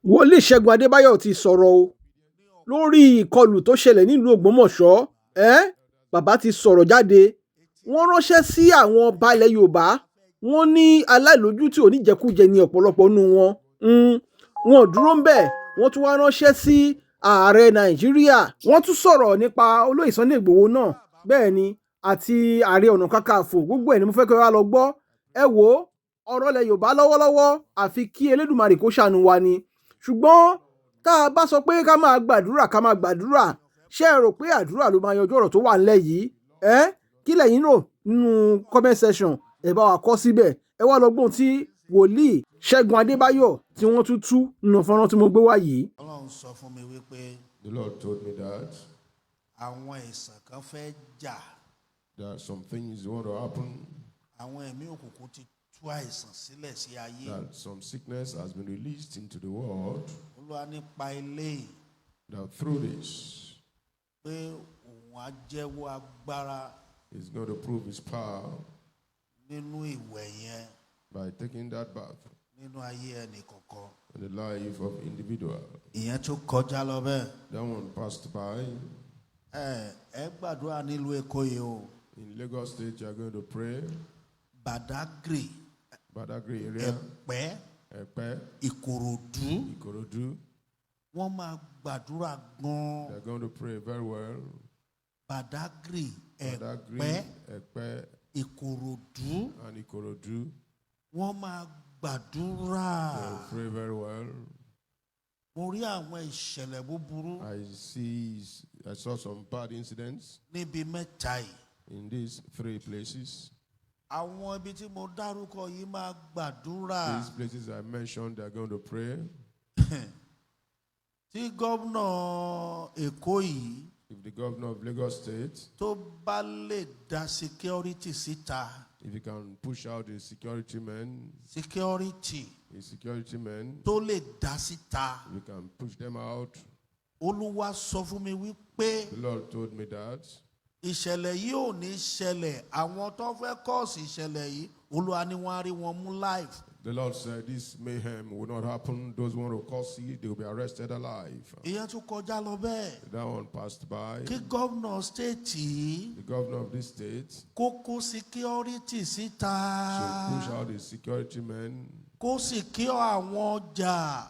Woli Segun Adebayo ti sọ̀rọ̀ o lórí ìkọlù tó ṣẹlẹ̀ nílùú Ògbómọ̀ṣọ́. Bàbá ti sọ̀rọ̀ jáde. Wọ́n ránṣẹ́ sí àwọn ọba ilẹ̀ Yorùbá. Wọ́n ní aláìlójútì oníjẹkújẹ ní ọ̀pọ̀lọpọ̀ nínú wọn. Wọn ò dúró ń bẹ̀. Wọ́n tún wá ránṣẹ́ sí ààrẹ Nàìjíríà. Wọ́n tún sọ̀rọ̀ nípa olóyè Sunday Igboho náà. Bẹ́ẹ̀ ni, àti ààrẹ ọ̀nà kakanfò. Gbogbo ẹ̀ ni mo fẹ́ kí wá lọ gbọ́. Ẹ wò ó, ọ̀rọ̀ ilẹ̀ Yorùbá lọ́wọ́lọ́wọ́ àfi kí Elédùmarè kó ṣàánú wa ni. Ṣùgbọ́n tá a bá sọ pé ká máa gbàdúrà, ṣé ẹ rò pé àdúrà ló máa yanjú ọ̀rọ̀ tó wà nílẹ̀ yìí? Kí lẹ̀yin rò nínú comment section? Ẹ bá wa kọ síbẹ̀. Ẹ wá lọ gbọ́n tí Woli Segun Adebayo tí wọ́n tún tú nínú fọ́nrán tí mo gbé wá yìí. Ọlọ́run sọ fún mi wípé the Lord told me that àwọn ìsàn kan fẹ́ jà. there are some things want to happen. Àwọn ẹ̀mí òkùnkùn ti tú àìsàn sílẹ̀ sí ayé. That some sickness has been released into the world. Olúwa nípa ilé. That through this, pé òun á jẹ́wọ́ agbára. He's going to prove His power. Nínú ìwẹ̀ yẹn. By taking that bath. Nínú ayé ẹnì kọ̀ọ̀kan. In the life of individual. Ìyẹn tó kọjá lọ bẹ́ẹ̀. That one passed by. Ẹ gbàdúrà nílùú Èkó yìí o. In Lagos State, you are going to pray. Badagry area. Ẹ̀pẹ́. Ìkòròdú. Wọ́n máa gbàdúrà gan. They are going to pray very well. Badagry, Ẹ̀pẹ́, Ìkòròdú. And Ìkòròdú. Wọ́n máa gbàdúrà. They will pray very well. Mo rí àwọn ìṣẹ̀lẹ̀ búburú. I saw some bad incidents. Níbi mẹ́ta yìí. In these 3 places. Àwọn ibi tí mo dárúkọ yìí máa gbàdúrà. These places I mentioned, they are going to pray. Tí gómìnà Èkó yìí. If the governor of Lagos State. Tó bá lè dá security síta. If he can push out the security men. The security men. Tó lè dá síta. If he can push them out. Olúwa sọ fún mi wípé. The Lord told me that. Ìṣẹ̀lẹ̀ yìí ò ní ṣẹlẹ̀. Àwọn tó fẹ́ kọ́ọ̀sì ìṣẹ̀lẹ̀ yìí, Olúwa ni wọ́n á rí wọn mú live. The Lord said this mayhem will not happen. Those who want to cause it, they will be arrested alive. Ìyẹn tún kọjá lọ bẹ́ẹ̀. That one passed by. Kí gómìnà state yìí. The governor of this state. Kó security síta. Should push out the security men. Kó secure àwọn ọjà.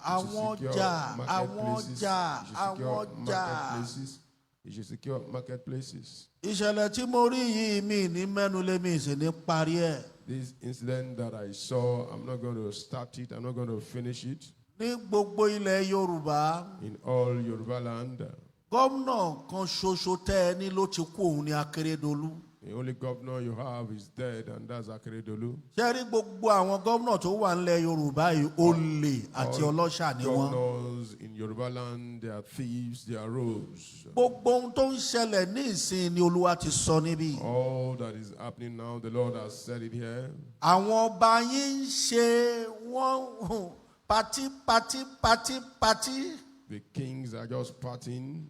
You should secure marketplaces. Ìṣẹ̀lẹ̀ tí mo rí yìí mi ní mẹ́nulé mi sì ní parí ẹ̀. This incident that I saw, I'm not going to start it. I'm not going to finish it. Ní gbogbo ilẹ̀ Yorùbá. In all Yoruba land. Gómìnà kan ṣoṣo tẹ́ ẹ ní ló ti kú, òun ni Akérédolú. The only governor you have is dead, and that's Akeredolu. Ṣé rí gbogbo àwọn gómìnà tó wà nílẹ̀ Yorùbá yìí olè àti ọlọ́ṣà ni wọ́n. Governors in Yoruba land, they are thieves, they are rogues. Gbogbo ohun tó ń ṣẹlẹ̀ ní ìsìn ni Olúwa ti sọ níbí. All that is happening now, the Lord has said it here. Àwọn ọba yín ń ṣe wọ́n pátí. The kings are just partying.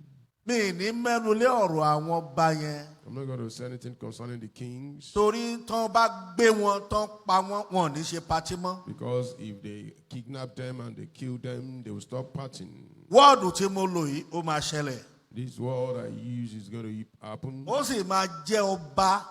Mi ní mẹ́nu lé ọ̀rọ̀ àwọn ọba yẹn. I'm not going to say anything concerning the kings. Torí tán bá gbé wọn tán pa wọn, wọn ò ní ṣe pátí mọ́. Because if they kidnap them and they kill them, they will stop partying. Wọ́ọ̀dù tí mo lò yìí ó máa ṣẹlẹ̀. This word I use is going to happen. Ó sì máa jẹ́ ọba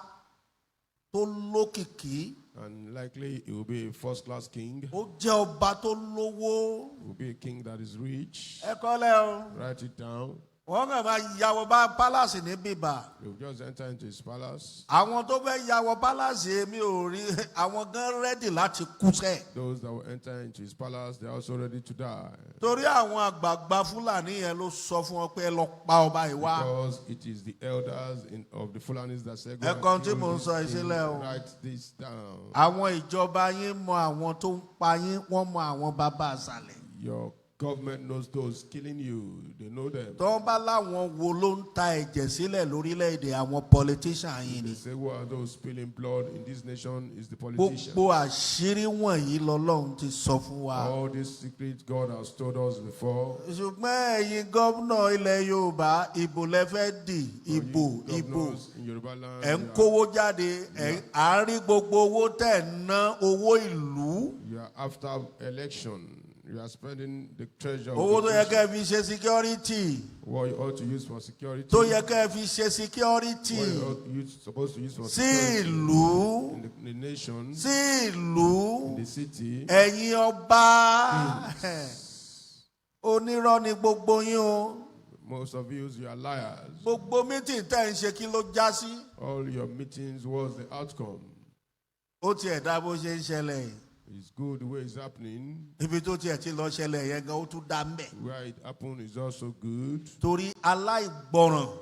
tó lókìkí. And likely it will be a first-class king. Ó jẹ́ ọba tó lówó. It will be a king that is rich. Ẹ kọ́lẹ̀ o. Write it down. Wọ́n kàn máa yàwọ̀ bá palace ní bíbá. They will just enter into his palace. Àwọn tó fẹ́ yàwọ̀ palace èmi ò rí, àwọn gan ready láti kú sẹ́. Those that will enter into his palace, they are also ready to die. Torí àwọn àgbààgbà Fúlàní yẹn ló sọ fún wọn pé ẹ lọ pa ọba yìí wá. Because it is the elders of the Fulanis that say, go Ẹ̀kan tí and mò ń kill sọ this king. ìṣẹ̀lẹ̀ o. Write this down. Àwọn ìjọba yín mọ àwọn tó ń pa yín, wọ́n mọ àwọn bàbá àṣàlẹ̀. Your government knows those killing you. They know them. Tó bá láwọn wo ló ń ta ẹ̀jẹ̀ sílẹ̀ lórílẹ̀‐èdè àwọn politician yìí ni. They say, who are those spilling blood in this nation is the politician. Gbogbo àṣírí wọ̀nyí lọ́lọ́run ti sọ fún wa. All these secrets God has told us before. Ṣùgbọ́n ẹ̀yin gómìnà ilẹ̀ Yorùbá, ìbò lẹ fẹ́ dì, ìbò. Ẹ̀ ń kówó jáde, à ń rí gbogbo owó tẹ̀ ń ná owó ìlú. You are after election. You are spending the treasure of owó tó the yẹ nation. kẹ́ fi ṣe security. What you ought to use for security. Tó yẹ kẹ́ fi ṣe security. What you ought supposed to use for Sí security. ìlú. In the nation. Sí ìlú. In the city. Ẹ̀yin ọba. Onírọ́ ni gbogbo yín o. Most of you are liars. Gbogbo meeting tẹ́ ń ṣe kí ló já sí. All your meetings was the outcome. Ó tiẹ̀ dá bó ṣe ń ṣẹlẹ̀ yìí. It's good the way it's happening. Ibi tó tiẹ̀ ti lọ ṣẹlẹ̀ yẹn gan ó tún dá mbẹ̀. Where it happened is also good. Torí aláìgbọràn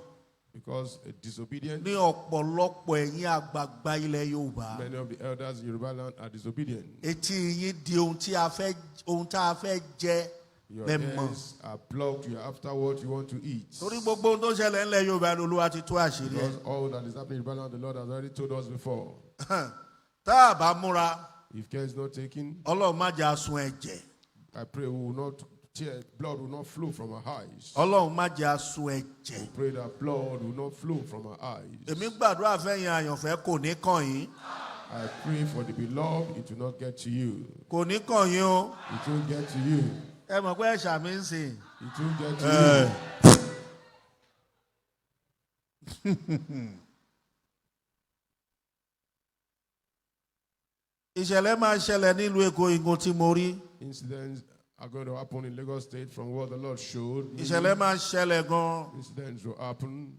Because a disobedient. ní ọ̀pọ̀lọpọ̀ ẹ̀yin àgbààgbà ilẹ̀ Yorùbá. Many of the elders in Yoruba land are disobedient. Etí yín di ohun tá a fẹ́ jẹ Your lẹ́mọ̀. ears are blocked. You are after what you want to eat. Torí gbogbo ohun tó ṣẹlẹ̀ ńlẹ̀ Yorùbá ni Olúwa ti tú àṣírí Because ẹ̀. all that is happening in Yoruba land, the Lord has already told us before. Tá a bá múra, If care is not taken, Ọlọ́run má jẹ́ asun ẹ̀jẹ̀. I pray we will not tear, blood will not flow from our eyes. Ọlọ́run má jẹ́ asun ẹ̀jẹ̀. We pray that blood will not flow from our eyes. Èmi gbàdúrà fẹ́yìn àyànfẹ́ kò ní kàn yín. I pray for the beloved, it will not get to you. Kò ní kàn yín o. It won't get to you. Ẹ mọ̀ pé ẹ̀ṣà mi ń sìn. It won't get to you. Ìṣẹ̀lẹ̀ máa ṣẹlẹ̀ nílùú Èkó igun tí mo rí. Incidents are going to happen in Lagos State from what the Lord showed. Ìṣẹ̀lẹ̀ máa ṣẹlẹ̀ gan. Incidents will happen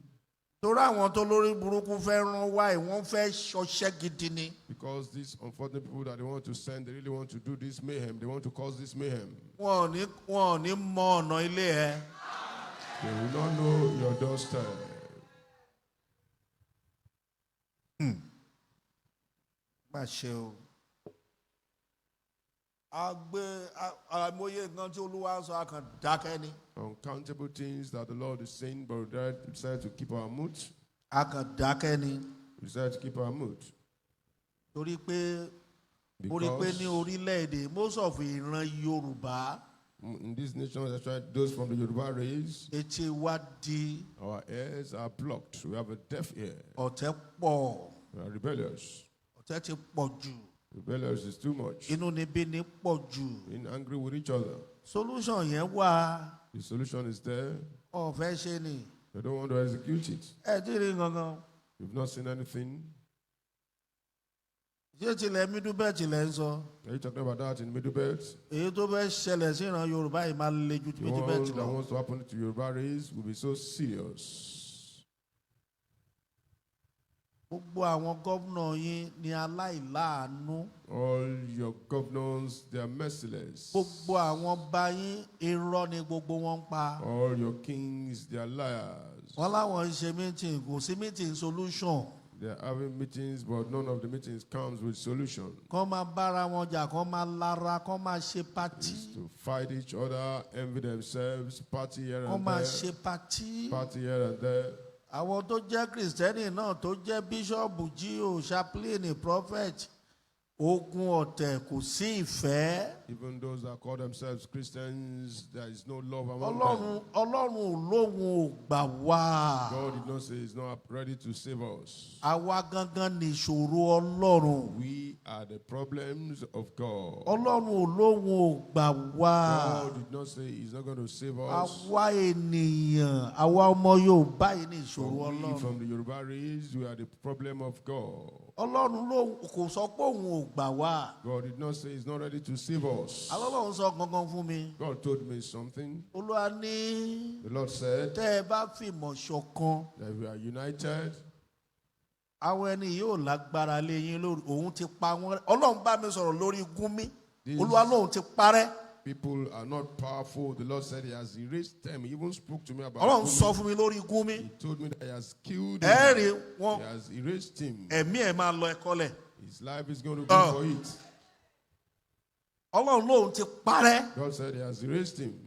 Torí àwọn tó lórí burúkú fẹ́ rán wá ẹ̀ wọ́n fẹ́ ṣọṣẹ́ gidi ni. because these unfortunate people that they want to send, they really want to do this mayhem. They want to cause this mayhem. Wọn ò ní mọ ọ̀nà ilé ẹ̀. They will not know your doorstep. Má ṣe o. Àmọye nǹkan tí Olúwa sọ akàn dákẹ́ ni. Uncountable things that the Lord is saying, but we decided to keep our mute. Akàn dákẹ́ ni. We decided to keep our mute. Torí pé ní orílẹ̀-èdè most of ìran Yorùbá. In this nation, those from the Yoruba race, Etí wa di. our ears are blocked. We have a deaf ear. Ọ̀tẹ̀ pọ̀. We are rebellious. Ọ̀tẹ̀ ti pọ̀ jù. Rebellious is too much. Inú níbí ní pọ̀ jù. Being angry with each other. Solution yẹn wà. The solution is there. Ọ̀fẹ́ ṣe ni. They don't want to execute it. Ẹ ti rí gangan. You've not seen anything. Ṣé tilẹ̀ Middle Belt lẹ̀ ń sọ? Are you talking about that in Middle Belt? Èyí tó fẹ́ ṣẹlẹ̀ sí ìran Yorùbá yìí máa le ju The Middle one Belt that lọ. wants to happen to Yoruba race will be so serious. Gbogbo àwọn gómìnà yín ni aláìláàánú. All your governors, they are merciless. Gbogbo àwọn ọba yín irọ́ ni gbogbo wọn ń pa. All your kings, they are liars. Wọ́n láwọn ń ṣe meeting, kò sí meeting solution. They are having meetings, but none of the meetings comes with solution. Kọ́ máa bára wọn jà, kọ́ máa lára, kọ́ máa ṣe pátí. It's to fight each other, envy themselves, party here Kọ́ and máa there, ṣe pátí. party here and there. Àwọn tó jẹ́ Kristẹni náà tó jẹ́ bíṣọ́ọ̀bù G.O. Chaplain Prophet ogun ọ̀tẹ̀ kò sí ìfẹ́. Even those that call themselves Christians, there is no love among Ọlọ́run them. Ọlọ́run lóhun ò gbà wá. God did not say He's not ready to save us. Àwa gangan ni ìṣòro Ọlọ́run. We are the problems of God. Ọlọ́run lóhun ò gbà wá. God did not say He's not going to save us. Àwa ènìyàn, àwa ọmọ Yorùbá yìí ni ìṣòro We Ọlọ́run. from the Yoruba race, we are the problem of God. Ọlọ́run lóhun kò sọ pé òun ò gbà wá. God did not say He's not ready to save us. Ọlọ́run sọ gangan fún mi. God told me something. Olúwa ní The Lord said tẹ́ ẹ bá fìmọ̀ ṣọ̀kan. that we are united. Àwọn ẹni yóò lágbára lé yín lórí òun ti pa wọ́n. Ọlọ́run bá mi sọ̀rọ̀ lórí Gúnmi. Olúwa lóhun ti parẹ́. People are not powerful. The Lord said He has erased them. He even spoke to me about Ọlọ́run Gumi. sọ fún mi lórí Gúnmi. He told me that He has killed Ẹ rí him. wọn He has erased him. ẹ̀mí ẹ̀ máa lọ ẹ̀kọ́lẹ̀. His life is going to go for it. Ọlọ́run lóhun ti parẹ́. God said He has erased him.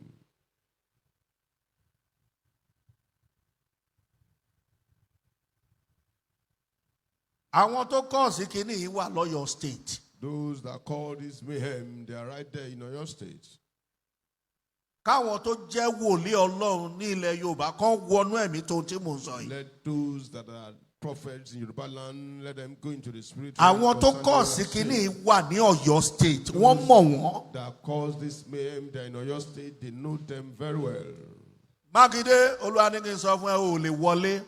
Àwọn tó kọ̀ sí kínní yìí wà lọ́yọ̀ state. Those that call this mayhem, they are right there in your state. Káwọn tó jẹ́ wòlíì Ọlọ́run ní ilẹ̀ Yorùbá kan wọnú ẹ̀mí tó tí mò ń sọ yìí. Let those that are prophets in Yoruba land, let them go into the spirit. Àwọn tó kọ̀ sí kínní wà ní Ọ̀yọ́ state, wọ́n mọ̀ wọ́n. That caused this mayhem, they're in Oyo State, they know them very well. Mákindé, Olúwa ní kí n sọ fún ẹ, o lè wọlé.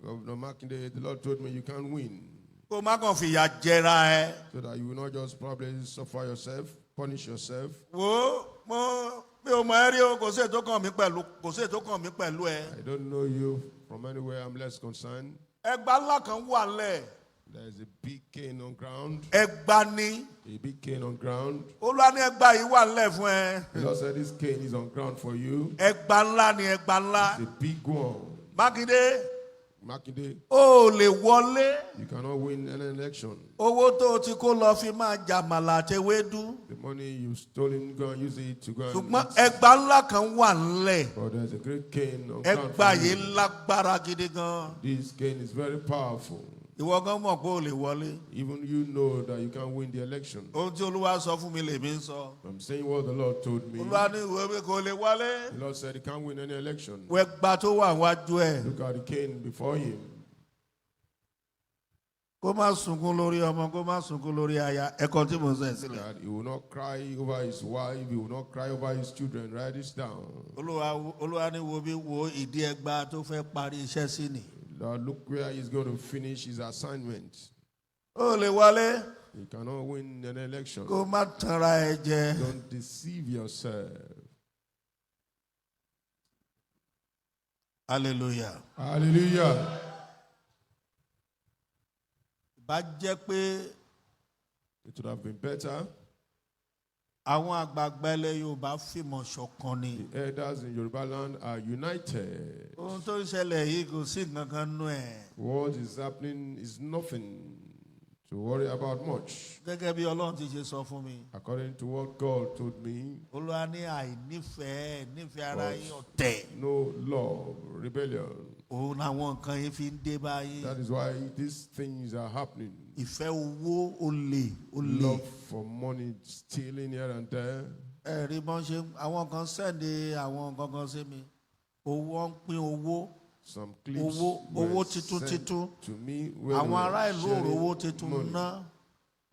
Governor Makinde, the Lord told me you can't win. Kó má kàn fìyà jẹra ẹ. So that you will not just probably suffer yourself, punish yourself. Mi ò mọ ẹ rí o, kò sí ètò kàn mí pẹ̀lú ẹ. I don't know you from anywhere, I'm less concerned. Ẹgbà ńlá kan wà lẹ̀. There is a big cane on ground. Ẹgbà ni. A big cane on ground. Olúwa ní ẹgbà yìí wà lẹ̀ fún ẹ. The Lord said this cane is on ground for you. Ẹgbà ńlá ni ẹgbà ńlá. It's a big one. Mákindé. Makinde, O lè wọlé. you cannot win an election. Owó tó o ti kó lọ fi máa jàmàlà àti ewédú. The money you've stolen, go and use it to go and Ṣùgbọ́n eat. ẹgbà ńlá kan wà ńlẹ̀. But there's a great cane on ground Ẹgbà for yìí you. lágbára gidi gan. This cane is very powerful. Ìwọ gan mọ̀ pé o lè wọlé. Even you know that you can't win the election. Ohun tí Olúwa sọ fún mi lèmi ń sọ. I'm saying what the Lord told me. Olúwa ní ìwé mi kò lè wọlé. The Lord said he can't win any election. Ẹgbà tó wà wájú ẹ̀. Look at the cane before him. Kó má sunkún lórí ọmọ, kó má sunkún lórí aya. Ẹ̀kọ́ tí mo sọ ẹ̀ sílẹ̀. That he will not cry over his wife, he will not cry over his children. Write this down. Olúwa ní wo bí wo ìdí ẹgbà tó fẹ́ parí iṣẹ́ sí ni. Lord, look where he's going to finish his assignment. O lè wọlé. You cannot win an election. Kó má tanra ẹ jẹ. Don't deceive yourself. Hallelujah. Hallelujah. Bá jẹ́ pé It would have been better. àwọn àgbààgbà ilẹ̀ Yorùbá fìmọ̀ ṣọ̀kan ni. The elders in Yoruba land are united. Ohun tó ń ṣẹlẹ̀ yìí kò sí nǹkan kan nú ẹ̀. What is happening is nothing to worry about much. Gẹ́gẹ́ bí Ọlọ́run ti ṣe sọ fún mi. According to what God told me, Olúwa ní nífẹ̀ẹ́ ara yín ọ̀tẹ̀. no love, rebellion. Òun làwọn nǹkan yìí fi ń dé báyìí. That is why these things are happening. Ìfẹ́ owó olè. Love for money, stealing here and there. Ẹ̀rí bọ́n ṣe àwọn kan sẹ́ndé àwọn nǹkan kan sí mi. Owó ń pín owó. Some clips Owó were titun sent titun. to me where Àwọn ará they ìlú were òrò owó sharing titun money. ná.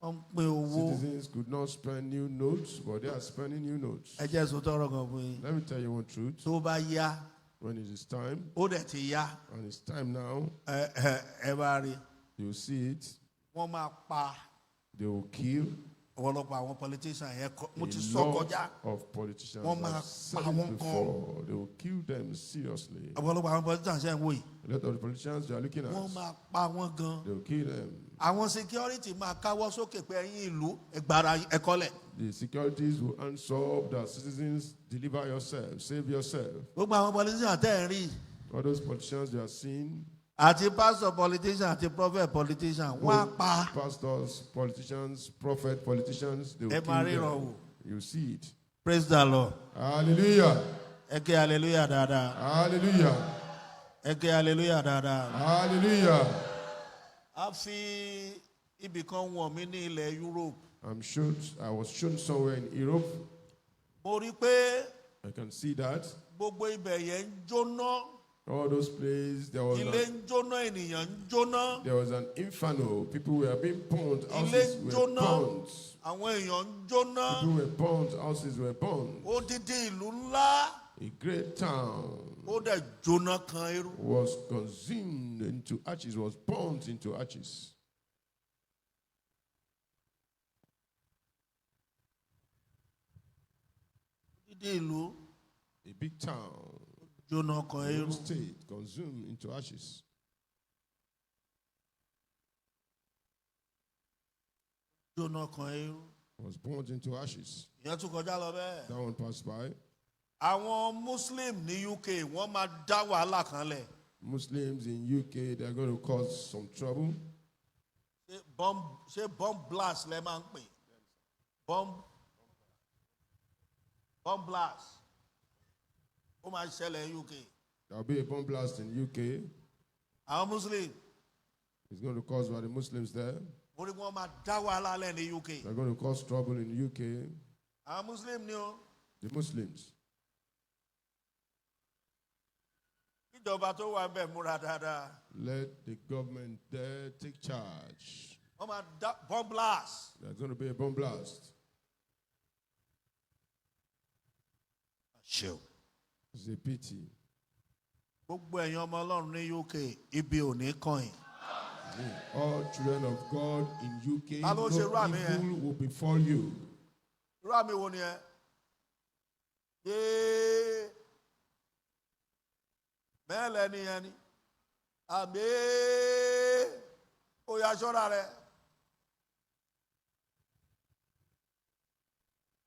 Wọ́n ń pín owó. Citizens could not spend new notes, but they are spending new notes. Ẹ jẹ́ sọ tọrọ kan fún yín. Let me tell you one truth. Tó bá yá, When it is time, ó dẹ̀ ti yá. and it's time now, Ẹ bá rí. you see it, Wọ́n máa pa they will kill ọ̀pọ̀lọpọ̀ àwọn politician yẹn. Mo ti a sọ lot kọjá. of politicians. Wọ́n máa I've said pa it wọ́n gan. before. They will kill them seriously. Ọ̀pọ̀lọpọ̀ àwọn politician ṣe ń wò yìí. A lot of the politicians you are looking Wọ́n at, máa pa wọ́n gan. they will kill them. Àwọn security máa káwọ́ sókè pé ẹ̀yin ìlú ẹgbàra ẹ̀kọ́lẹ̀. The securities will answer up that citizens deliver yourself, save yourself. Gbogbo àwọn politician tẹ́ ẹ̀ rí. All those politicians you are seeing, Àti pastor politician àti prophet politician wọ́n á pa. pastors, politicians, prophet politicians, they will Ẹ máa kill ríran them. wò. You see it. Praise the Lord. Hallelujah. Ẹ ké hallelujah dáadáa. Hallelujah. Ẹ ké hallelujah dáadáa. Hallelujah. A fi ibì kan wọ̀n mí ní ilẹ̀ Europe. I was shown somewhere in Europe. Mo rí pé I can see that. gbogbo ibẹ̀ yẹn ń jóná. All those places, Ilé ń jóná, ènìyàn ń jóná. there was an inferno. People were being burned. Ilé Houses ń were jóná. burned. Àwọn èèyàn ń jóná. People were burned. Houses were burned. Odidi ìlú ńlá. A great town Ó dẹ̀ jóná kan irú. was consumed into ashes, was burnt into ashes. Odidi ìlú A big town, jóná kan a irú. state consumed into ashes. Jóná kan irú. Was burnt into ashes. Ìyẹn tún kọjá lọ bẹ́ẹ̀. That one passed by. Àwọn Muslim ní UK wọ́n máa dá wàhálà kan lẹ̀. Muslims in UK, they're going to cause some trouble. Ṣé bomb blast lẹ máa ń pè? Bomb blast. Ó máa ṣẹlẹ̀ ní UK. There'll be a bomb blast in UK. Àwọn Muslim It's going to cause by the Muslims there. orí wọn máa dá wàhálà lẹ̀ ní UK. They're going to cause trouble in UK. Àwọn Muslim ni o. The Muslims. Ìjọba tó wà ńbẹ̀ múra dáadáa. Let the government there take charge. Wọ́n máa bomb blast. There's going to be a bomb blast. Ṣé o. It's a pity. Gbogbo ẹ̀yin ọmọ Ọlọ́run ní UK ibi ò ní kàn yín. All children of God in UK, Ta ló ṣe irú àmì yẹn? no evil will befall you. Irú àmì wo ni ẹ? Yéé. Mẹ́lẹ̀ ni yẹn ni. Àmì ó yá ṣọ́ra rẹ̀.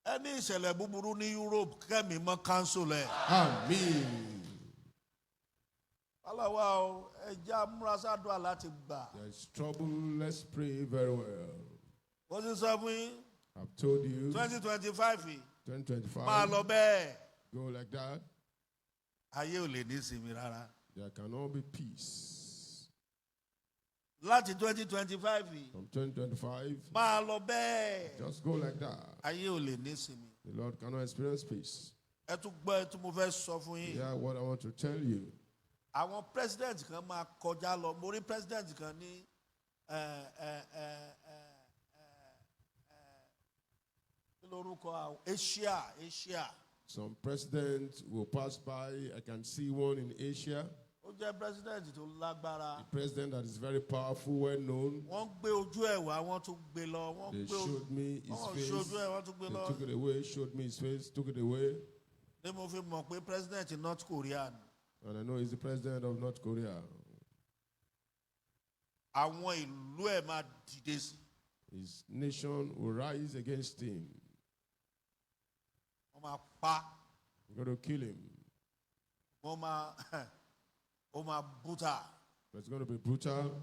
Ẹni ìṣẹ̀lẹ̀ búburú ní Europe kẹ́mi mọ́ council ẹ̀. Amen. Aláwa o, ẹja amúrasádùá láti gbà. There's trouble. Let's pray very well. Wọ́n ti sọ fún yín. I've told you. 2025 yìí. 2025. Máa lọ bẹ́ẹ̀. Go like that. Ayé ò lè ní ìsinmi rárá. There cannot be peace. Láti 2025 yìí. From 2025. Máa lọ bẹ́ẹ̀. Just go like that. Ayé ò lè ní ìsinmi. The Lord cannot experience peace. Ẹ tún gbọ́ ẹ tún mo fẹ́ sọ fún yín. Yeah, what I want to tell you. Àwọn president kan máa kọjá lọ. Mo rí president kan ní kí lorúkọ Asia. Some president will pass by. I can see one in Asia. Ó jẹ́ president tó lágbára. A president that is very powerful, well known. Wọ́n gbé ojú ẹ̀ wá, wọ́n tún gbé lọ. They showed me his face. Ṣojú ẹ̀ wọ́n tún gbé They lọ. took it away, showed me his face, took it away. Ní mo fi mọ̀ pé president North Korea ni. And I know he's the president of North Korea. Àwọn ìlú ẹ̀ máa dìde sí. His nation will rise against him. Wọ́n máa pa. You're going to kill him. Ó máa brutal. But it's going to be brutal.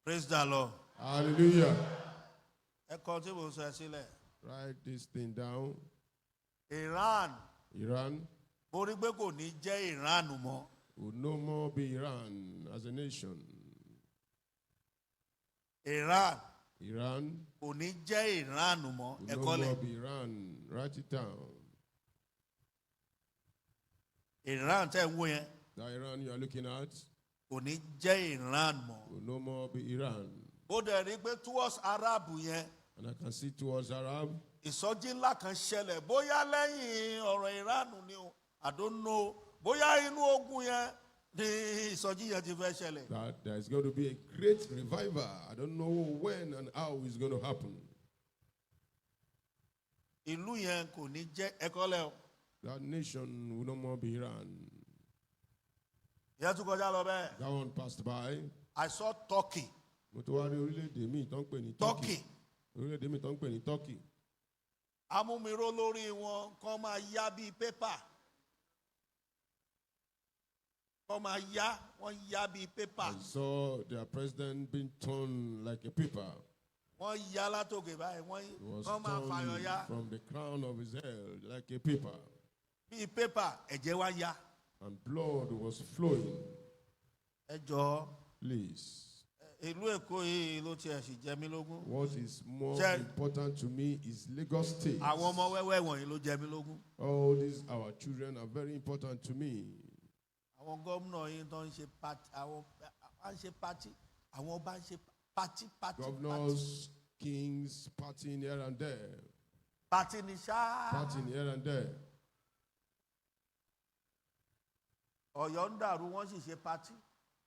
Praise the Lord. Hallelujah. Ẹ kọ tí mo sọ ẹ sílẹ̀. Write this thing down. Iran. Iran Mo rí pé kò ní jẹ́ Iran mọ́. will no more be Iran as a nation. Iran Iran kò ní jẹ́ Iran mọ́. will Ẹ no kọ́lẹ̀. more be Iran. Write it down. Iran tẹ́ ń wò yẹn The Iran you are looking at kò ní jẹ́ Iran mọ́. will no more be Iran. Ó dẹ̀ rí pé towards Arab yẹn And I can see towards Arab. ìsọjí ńlá kan ṣẹlẹ̀ bóyá lẹ́yìn ọ̀rọ̀ Iran ni o I don't know bóyá inú ogun yẹn ni ìsọjí yẹn ti fẹ́ ṣẹlẹ̀. That there is going to be a great revival. I don't know when and how it's going to happen. Ìlú yẹn kò ní jẹ́ ẹ̀kọ́lẹ̀ o. That nation will no more be Iran. Ìyẹn tún kọjá lọ bẹ́ẹ̀. That one passed by. I saw Turkey. Mo tó wá rí orílẹ̀-èdè míì tó ń pè ní Turkey. Orílẹ̀-èdè míì tó ń pè ní Turkey. Amúmiró lórí wọn kọ́ máa yá bíi pépà. Kọ́ máa yá, wọ́n yá bíi pépà. I saw their president being torn like a paper. Wọ́n yá látòkè báyìí, He was wọ́n máa fàyàn torn yá. from the crown of his head like a paper. Bíi pépà, ẹ̀jẹ̀ wá yá. And blood was flowing. Ẹ jọ̀ọ́, Please. ìlú Èkó yìí ló tiẹ̀ sì jẹ mí lógún. What is more Sir. important to me is Lagos State. Àwọn ọmọ wẹ́wẹ́ wọ̀nyí ló jẹ mí lógún. All these, our children, are very important to me. Àwọn gómìnà yìí tó ń ṣe pati, àwọn bá ń ṣe pati, àwọn ọba ń ṣe pati. Governors, kings, partying here and there. Pati ni ṣáá. Partying here and there. Ọ̀yọ́ ń dàrú, wọ́n sì ṣe pati.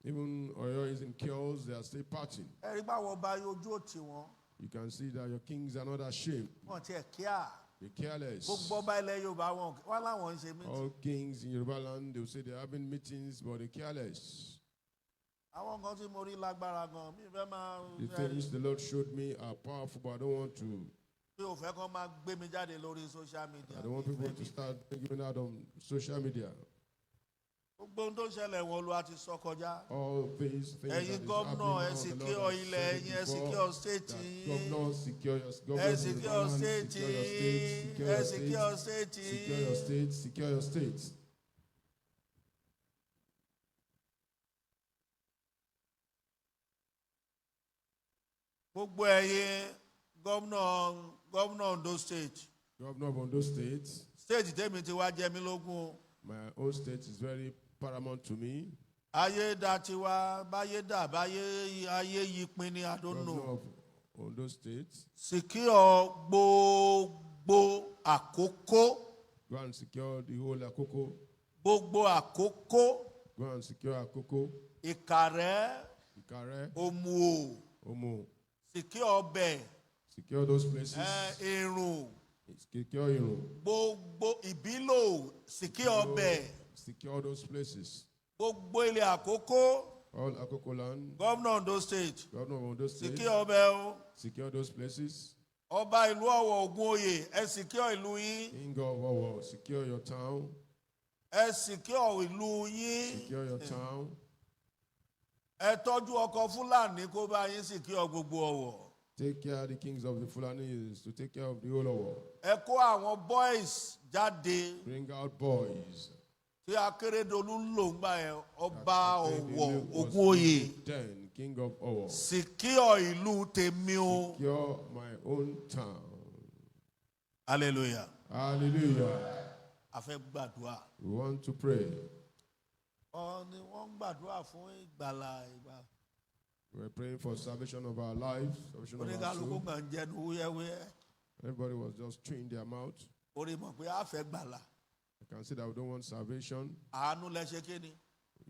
Even Oyo is in chaos, they are still partying. Ẹ rí báwọn ọba ojú òtí wọn. You can see that your kings are not ashamed. Wọ́n tiẹ̀ kíá. Be careless. Gbogbo ọba ilẹ̀ Yorùbá wọn láwọn ń ṣe mí. All kings in Yoruba land, they will say they're having meetings, but they're careless. Àwọn kan tí mo rí lágbára gan, mi fẹ́ máa. The things the Lord showed me are powerful, but I don't want to. Mi ò fẹ́ kán máa gbé mi jáde lórí social media. I don't want people to start giving out on social media. Gbogbo ohun tó ń ṣẹlẹ̀ wọn Olúwa ti sọ kọjá. All these things that is Ẹ̀yin gómìnà, ẹ happening now, the secure Lord has ilẹ̀ said ẹ̀yin, ẹ it secure before, state that yín. governors, secure your Ẹ governors, secure state secure your state, yín. secure Ẹ your secure state, state secure your yín. state, secure your state. Gbogbo ẹ̀yin gómìnà Ondo state. Governor of Ondo State, State tèmi ti wá jẹ mí lógún. my own state is very paramount to me. Ayé dá tiwa, báyé dà, báyé ayé yí pin ni, I don't Governor know. of Ondo State. Secure gbogbo àkókò. Go and secure the whole Akoko. Gbogbo àkókò. Go and secure Akoko. Ìkàrẹ́. Ikare. Òmùò. Omo. Secure ọbẹ̀. Secure those places. Èrùn. Secure Irun. Gbogbo ìbílò. Secure ọbẹ̀. Secure those places. Gbogbo ilé àkókò. All Akoko land. Governor Ondo State. Governor of Ondo State. Secure ọbẹ̀ o. Secure those places. Ọba ìlú Ọ̀wọ̀ Ògúnòyè, ẹ secure ìlú yín. King of Owo, secure your town. Ẹ secure ìlú yín. Secure your town. Ẹ tọ́jú ọkọ̀ Fúlàní kó bá yín secure gbogbo Ọ̀wọ̀. Take care of the kings of the Fulanis to take care of the whole Owo. Ẹ kó àwọn boys jáde. Bring out boys. Tí Akérédolú ń lò ń gbà ẹ Ọba Ọ̀wọ̀ Ògúnòyè. Then King of Owo. Secure ìlú tèmi o. Secure my own town. Hallelujah. Hallelujah. A fẹ́ gbàdúrà. We want to pray. Ni wọ́n ń gbàdúrà fún ìgbàlà ìgbà. We're praying for salvation of our lives, salvation of our Oníkálukú soul. kàn ń jẹnu wúyẹ́wúyẹ́. Everybody was just chewing their mouth. Orí mọ̀ pé a fẹ́ gbàlà. I can see that we don't want salvation. Àánú lẹ ṣe kí ni?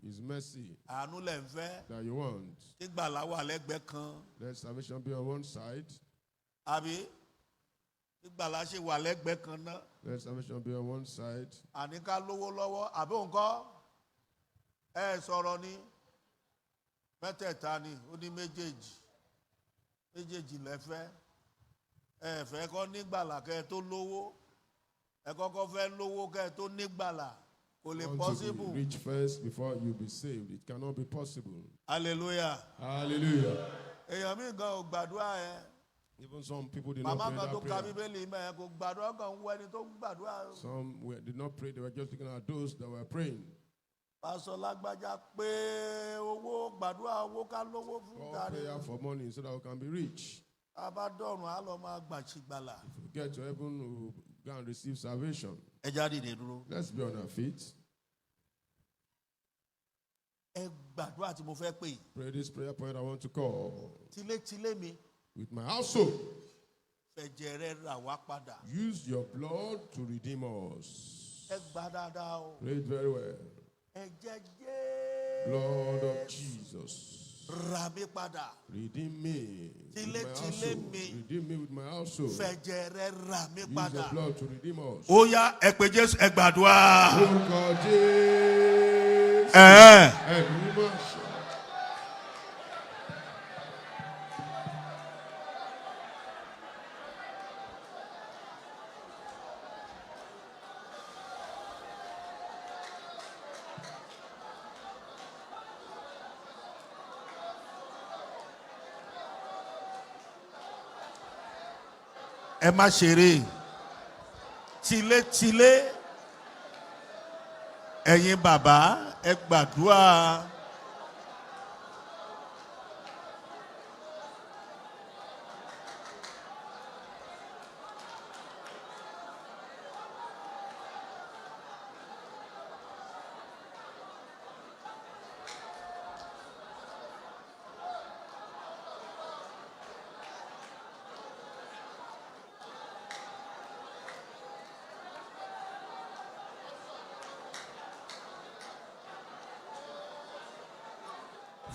It's mercy Àánú lẹ ń fẹ́. that you want. Tí gbàlà wà lẹ́gbẹ̀ẹ́ kan. Let salvation be on one side. Àbí? Tí gbàlà ṣe wà lẹ́gbẹ̀ẹ́ kan náà. Let salvation be on one side. Àní ká lówó lọ́wọ́. Àbí òǹkọ́? Ẹ sọ̀rọ̀ ni. Mẹ́tẹ̀ẹ̀ta ni. Ó ní méjèèjì. Méjèèjì lẹ́fẹ́. Ẹ fẹ́ kọ́ nígbàlà kẹ́ ẹ tó lówó. Ẹ kọ́kọ́ fẹ́ lówó kẹ́ ẹ tó nígbàlà. Kò lè Want to possible. be rich first before you be saved. It cannot be possible. Hallelujah. Hallelujah. Èèyàn mi gan ò gbàdúrà yẹn. Even some people did not Màmá pray kan tó that ka prayer. Bíbélì mẹ́ ẹ̀ kò gbàdúrà kan ń wọ ẹni tó ń gbàdúrà. Did not pray. They were just looking at those that were praying. Pásọ Lágbájá pé owó gbàdúrà owó ká lówó fún All dáre. prayer for money so that we can be rich. Abádọ́rùn á lọ máa gbàṣìgbàlà. If we get to heaven, we will go and receive salvation. Ẹ já dìde dúró. Let's be on our feet. Ẹ gbàdúrà tí mo fẹ́ pè. Pray this prayer point I want to call. Tilétilé mi. With my household, Fẹ̀jẹ̀ rẹ rà wá padà. use your blood to redeem us. Ẹ gbà dáadáa o. Pray it very well. Ẹ̀jẹ̀ Blood of Jésù. Jesus. Rà mí padà. Redeem me with my Tilétilé household. mi. Redeem me with my household. Fẹ̀jẹ̀ rẹ rà mí Use padà. your blood to redeem us. Ó yá ẹ pé Jésù ẹ gbàdúrà. Orúkọ Jésù. Ẹ̀ẹ́. Ẹ̀mí máa ṣe. Ẹ má ṣeré. Tilétilé. Ẹ̀yin bàbá ẹ gbàdúrà.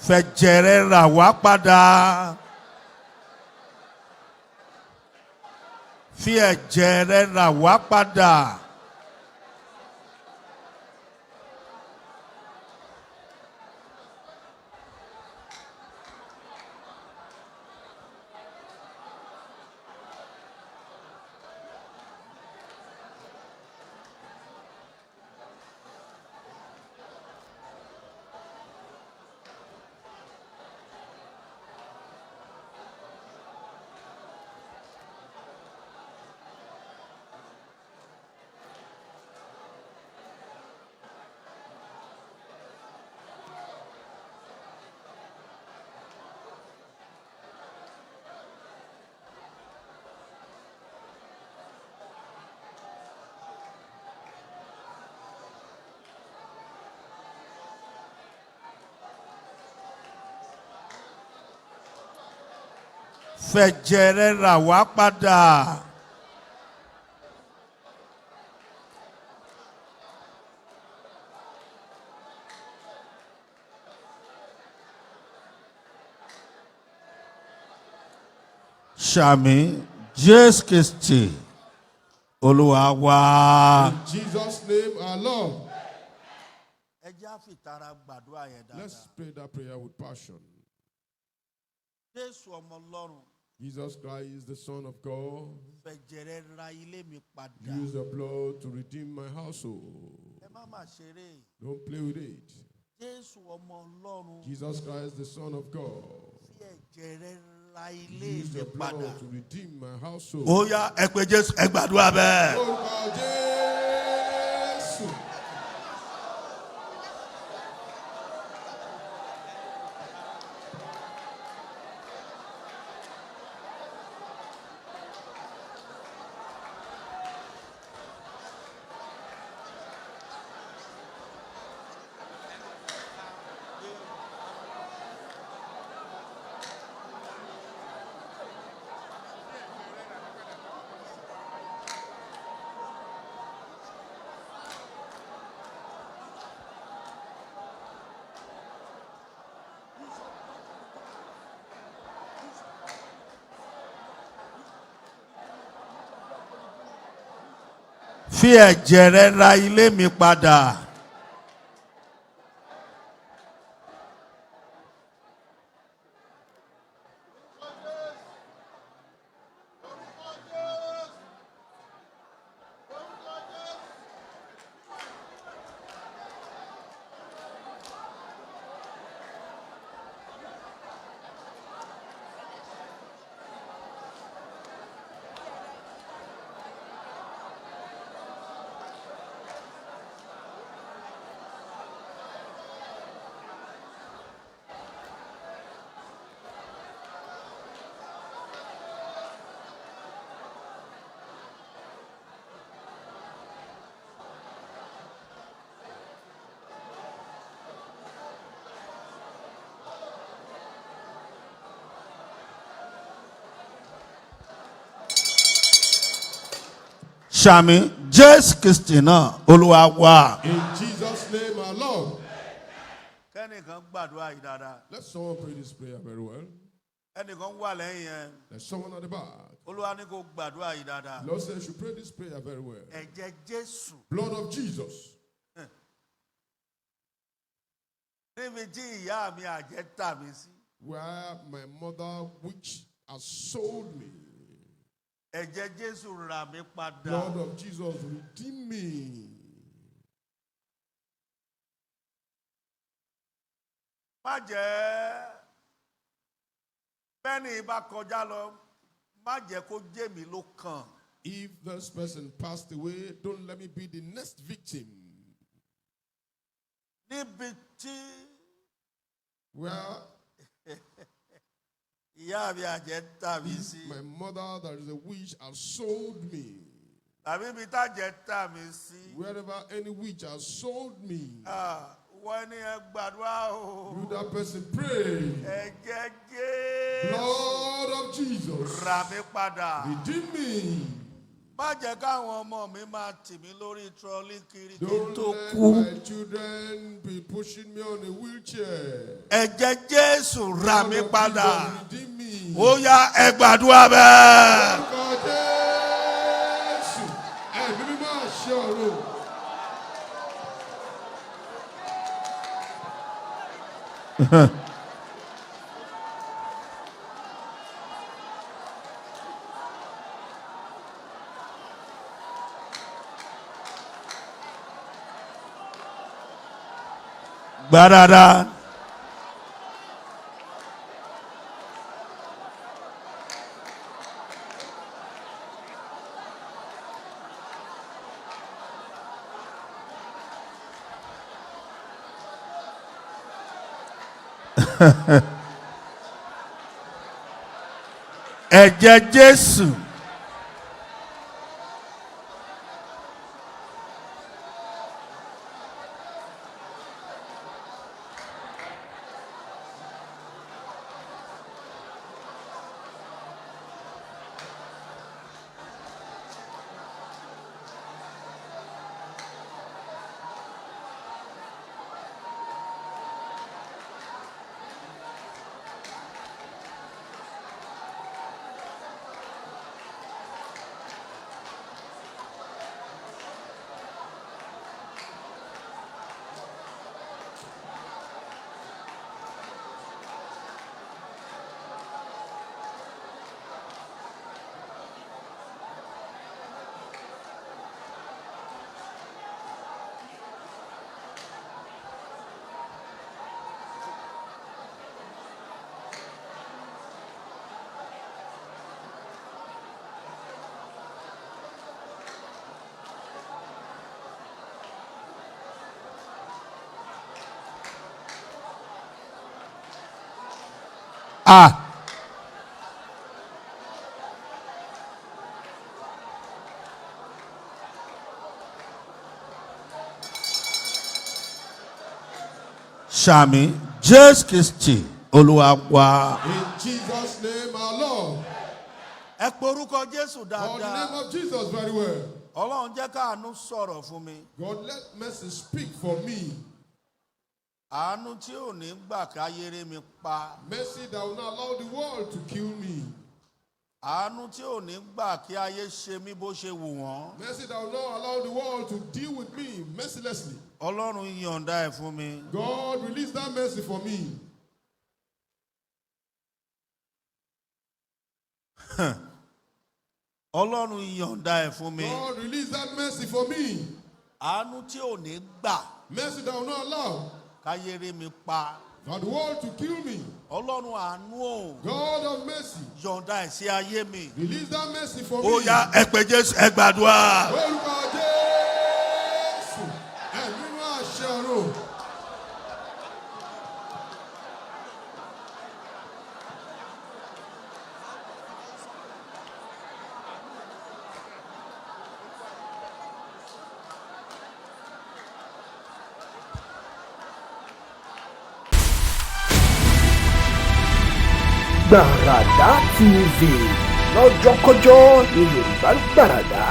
Fẹ̀jẹ̀ rẹ rà wá padà. Fi ẹ̀jẹ̀ rẹ rà wá padà. fẹ̀jẹ̀ rẹ̀ rà wá padà. Ṣàmì Jésù Kristi Olúwa wa. In Jesus' name, our Lord. Ẹ jẹ́ á fi ìtara gbàdúrà yẹn dáadáa. Let's pray that prayer with passion. Jésù ọmọ Ọlọ́run. Jesus Christ is the Son of God. Fẹ̀jẹ̀ rẹ̀ ra ilé mi padà. Use your blood to redeem my household. Ẹ má mà ṣeré. Don't play with it. Jésù ọmọ Ọlọ́run. Jesus Christ, the Son of God. Fi ẹ̀jẹ̀ rẹ̀ ra ilé Use mi your padà. blood to redeem my household. Ó yá ẹ pé Jésù ẹ gbàdúrà bẹ́ẹ̀. Orúkọ Jésù. Fi ẹ̀jẹ̀ rẹ̀ ra ilé mi padà. Ṣàmì Jésù Kristi náà Olúwa wa. In Jesus' name, our Lord. Kẹ́nìkan gbàdúrà yìí dáadáa. Let someone pray this prayer very well. Ẹnìkan wà lẹ́yìn yẹn. There's someone at the back. Olúwa ní kó gbàdúrà yìí dáadáa. Lord says you should pray this prayer very well. Ẹ̀jẹ̀ Jésù. Blood of Jesus. Níbi tí ìyá mi àjẹ́ tà mí sí. Where my mother, which has sold me. Ẹ̀jẹ̀ Jésù rà mí padà. Blood of Jesus, redeem me. Má jẹ́ bẹ́ẹ̀ni bá kọjá lọ, má jẹ́ kó jẹ́ mi ló kàn. If this person passed away, don't let me be the next victim. Níbi tí Where ìyá mi àjẹ́ tà mí sí. my mother, that is a witch, has sold me. Tàbí ibi tájẹ́ tà mí sí. Wherever any witch has sold me, Wọ́n ní ẹ gbàdúrà o. you that person pray. Ẹ̀jẹ̀ Jésù Blood of Jesus, rà mí padà. redeem me. Má jẹ́ káwọn ọmọ mi máa tì mí lórí trọ́lí kiri kí n Don't tó let kú. my children be pushing me on a wheelchair. Ẹ̀jẹ̀ Jésù rà mí Blood of padà. Jesus, redeem me. Ó yá ẹ gbàdúrà bẹ́ẹ̀. Orúkọ Jésù, ẹ̀mí mímọ́ àṣẹ ọ̀run. Gbà dáadáa. Ẹ̀jẹ̀ Jésù. Shami, Jésù Kristi Olúwa wa. In Jesus' name, our Lord. ẹ porúkọ Jésù On the name dáadáa. of Jesus, very well. Ọlọ́run jẹ́ káàánú sọ̀rọ̀ fún mi. God, let mercy speak for me. Àánú tí ò ní gbà káyéré mi pa. Mercy that will not allow the world to kill me. Àánú tí ò ní gbà kí ayé ṣe mí bó ṣe wù wọ́n. Mercy that will not allow the world to deal with me mercilessly. Ọlọ́run yọ̀ǹda ẹ̀ fún mi. God, release that mercy for me. Ọlọ́run yọ̀ǹda ẹ̀ fún mi. God, release that mercy for me. Àánú tí ò ní gbà Mercy that will not allow káyéré mi pa. for the world to kill me. Ọlọ́run àánú ò God of mercy, yọ̀ǹda ẹ̀ sí ayé mi. release that mercy for Ó me. yá ẹ pé Jésù ẹ gbàdúrà. Orúkọ Jésù, ẹ̀mí máa ṣẹ̀rù. Gbàràdá TV lọ́jọ́kọ́jọ́ ni Yorùbá ń gbàràdà.